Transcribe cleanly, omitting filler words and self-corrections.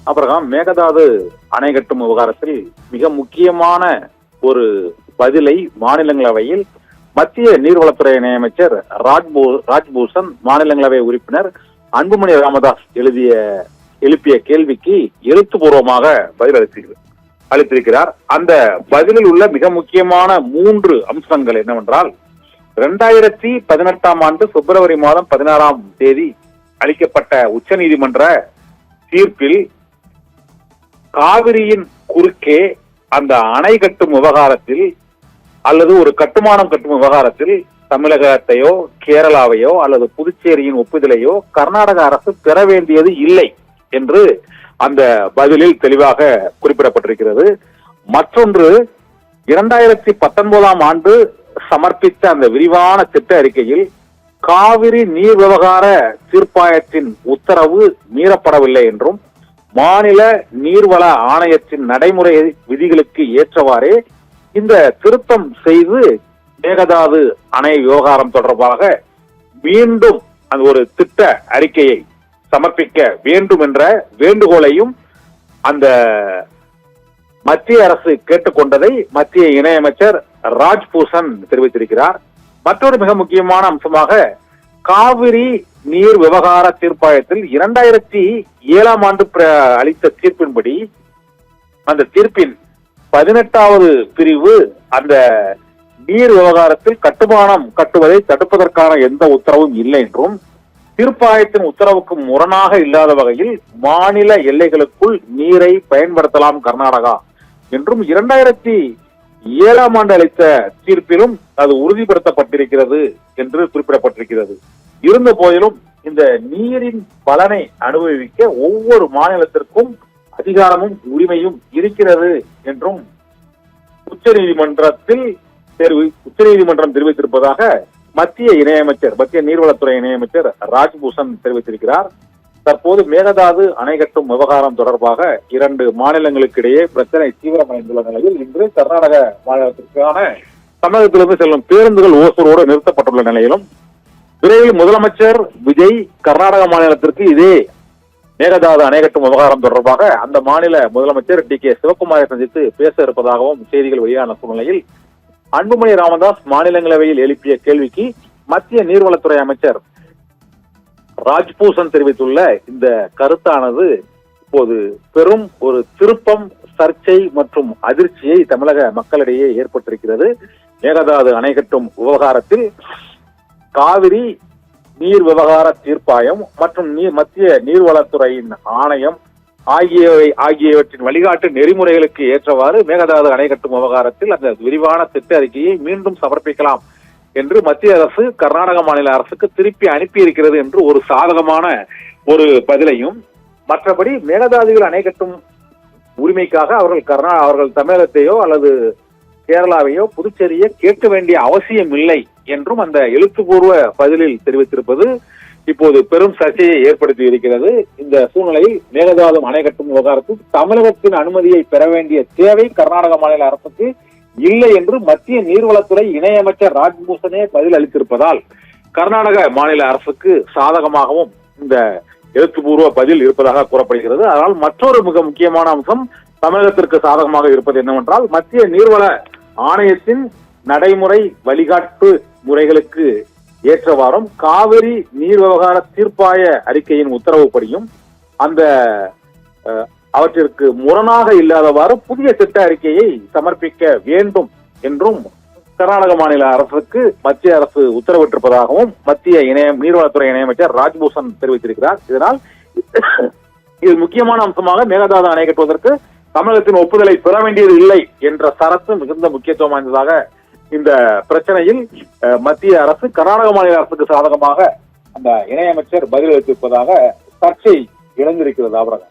அப்புறம் மேகதாது அணை கட்டும் விவகாரத்தில் மிக முக்கியமான ஒரு பதிலை மாநிலங்களவையில் மத்திய நீர்வளத்துறை இணையமைச்சர் ராஜ்பூஷன், மாநிலங்களவை உறுப்பினர் அன்புமணி ராமதாஸ் எழுப்பிய கேள்விக்கு எழுத்துப்பூர்வமாக பதில் அளித்திருக்கிறார். அந்த பதிலில் உள்ள மிக முக்கியமான 3 அம்சங்கள் என்னவென்றால், 2018 ஆண்டு பிப்ரவரி மாதம் 16ஆம் தேதி அளிக்கப்பட்ட உச்சநீதிமன்ற தீர்ப்பில் காவிரியின் குறுக்கே அந்த அணை கட்டும் விவகாரத்தில் அல்லது ஒரு கட்டுமானம் கட்டும் விவகாரத்தில் தமிழகத்தையோ கேரளாவையோ அல்லது புதுச்சேரியின் ஒப்புதலையோ கர்நாடக அரசு பெற வேண்டியது இல்லை என்று அந்த பதிலில் தெளிவாக குறிப்பிடப்பட்டிருக்கிறது. மற்றொன்று, 2019ஆம் ஆண்டு சமர்ப்பித்த அந்த விரிவான திட்ட அறிக்கையில் காவிரி நீர் விவகார தீர்ப்பாயத்தின் உத்தரவு மீறப்படவில்லை என்றும் மாநில நீர்வள ஆணையத்தின் நடைமுறை விதிகளுக்கு ஏற்றவாறே இந்த திருத்தம் செய்து மேகதாது அணை விவகாரம் தொடர்பாக மீண்டும் அந்த ஒரு திட்ட அறிக்கையை சமர்ப்பிக்க வேண்டும் என்ற வேண்டுகோளையும் அந்த மத்திய அரசு கேட்டுக்கொண்டதை மத்திய இணையமைச்சர் ராஜ்பூஷன் தெரிவித்திருக்கிறார். மற்றொரு மிக முக்கியமான அம்சமாக, காவிரி நீர் விவகார தீர்ப்பாயத்தில் 2007ஆம் ஆண்டு அளித்த தீர்ப்பின்படி அந்த தீர்ப்பின் 18வது பிரிவு அந்த நீர் விவகாரத்தில் கட்டுமானம் கட்டுவதை தடுப்பதற்கான எந்த உத்தரவும் இல்லை என்றும், தீர்ப்பாயத்தின் உத்தரவுக்கு முரணாக இல்லாத வகையில் மாநில எல்லைகளுக்குள் நீரை பயன்படுத்தலாம் கர்நாடகா என்றும் 2007ஆம் ஆண்டு அளித்த தீர்ப்பிலும் அது உறுதிப்படுத்தப்பட்டிருக்கிறது என்று குறிப்பிடப்பட்டிருக்கிறது. இருந்த போதிலும் இந்த நீரின் பலனை அனுபவிக்க ஒவ்வொரு மாநிலத்திற்கும் அதிகாரமும் உரிமையும் இருக்கிறது என்றும் உச்சநீதிமன்றம் தெரிவித்திருப்பதாக மத்திய நீர்வளத்துறை இணையமைச்சர் ராஜ்பூஷன் தெரிவித்திருக்கிறார். தற்போது மேகதாது அணை கட்டும் விவகாரம் தொடர்பாக 2 மாநிலங்களுக்கு இடையே பிரச்சனை தீவிரமடைந்துள்ள நிலையில் இன்று கர்நாடக மாநிலத்திற்கான தமிழகத்திலிருந்து செல்லும் பேருந்துகள் ஓசூரோடு நிறுத்தப்பட்டுள்ள நிலையிலும் விரைவில் முதலமைச்சர் விஜய் கர்நாடக மாநிலத்திற்கு இதே மேகதாது அணை கட்டும் விவகாரம் தொடர்பாக அந்த மாநில முதலமைச்சர் DK சிவக்குமாரை சந்தித்து பேச இருப்பதாகவும் செய்திகள் வெளியான சூழ்நிலையில் அன்புமணி ராமதாஸ் மாநிலங்களவையில் எழுப்பிய கேள்விக்கு மத்திய நீர்வளத்துறை அமைச்சர் ராஜ்பூஷன் தெரிவித்துள்ள இந்த கருத்தானது இப்போது பெரும் ஒரு திருப்பம், சர்ச்சை மற்றும் அதிர்ச்சியை தமிழக மக்களிடையே ஏற்பட்டிருக்கிறது. மேகதாது அணை கட்டும் விவகாரத்தில் காவிரி நீர் விவகார தீர்ப்பாயம் மற்றும் மத்திய நீர்வளத்துறையின் ஆணையம் ஆகியவற்றின் வழிகாட்டு நெறிமுறைகளுக்கு ஏற்றவாறு மேகதாது அணை கட்டும் விவகாரத்தில் அந்த விரிவான திட்ட அறிக்கையை மீண்டும் சமர்ப்பிக்கலாம் என்று மத்திய அரசு கர்நாடக மாநில அரசுக்கு திருப்பி அனுப்பி இருக்கிறது என்று ஒரு சாதகமான ஒரு பதிலையும், மற்றபடி மேகதாதுவில் அணை கட்டும் உரிமைக்காக அவர்கள் தமிழகத்தையோ அல்லது கேரளாவையோ புதுச்சேரியை கேட்க வேண்டிய அவசியம் இல்லை என்றும் அந்த எழுத்துப்பூர்வ பதிலில் தெரிவித்திருப்பது இப்போது பெரும் சர்ச்சையை ஏற்படுத்தி இருக்கிறது. இந்த சூழ்நிலையில் மேகதாது அணை கட்டும் விவகாரத்தில் தமிழகத்தின் அனுமதியை பெற வேண்டிய தேவை கர்நாடக மாநில அரசுக்கு இல்லை என்று மத்திய நீர்வளத்துறை இணையமைச்சர் ராஜ்பூஷனே பதில் அளித்திருப்பதால் கர்நாடக மாநில அரசுக்கு சாதகமாகவும் இந்த எழுத்துப்பூர்வ பதில் இருப்பதாக கூறப்படுகிறது. அதனால் மற்றொரு மிக முக்கியமான அம்சம் தமிழகத்திற்கு சாதகமாக இருப்பது என்னவென்றால், மத்திய நீர்வள ஆணையத்தின் நடைமுறை வழிகாட்டு முறைகளுக்கு ஏற்றவாறும் காவிரி நீர் விவகார தீர்ப்பாய அறிக்கையின் உத்தரவுப்படியும் அந்த அவற்றிற்கு முரணாக இல்லாதவாறு புதிய திட்ட அறிக்கையை சமர்ப்பிக்க வேண்டும் என்றும் கர்நாடக மாநில அரசுக்கு மத்திய அரசு உத்தரவிட்டிருப்பதாகவும் மத்திய நீர்வளத்துறை இணையமைச்சர் ராஜ்பூஷன் தெரிவித்திருக்கிறார். இதனால் இது முக்கியமான அம்சமாக மேகதாது அணை கட்டுவதற்கு தமிழகத்தின் ஒப்புதலை பெற வேண்டியது இல்லை என்ற சரத்து மிகுந்த முக்கியத்துவம் வாய்ந்ததாக இந்த பிரச்சனையில் மத்திய அரசு கர்நாடக மாநில அரசுக்கு சாதகமாக அந்த இணையமைச்சர் பதிலளித்திருப்பதாக சர்ச்சை இழந்திருக்கிறது.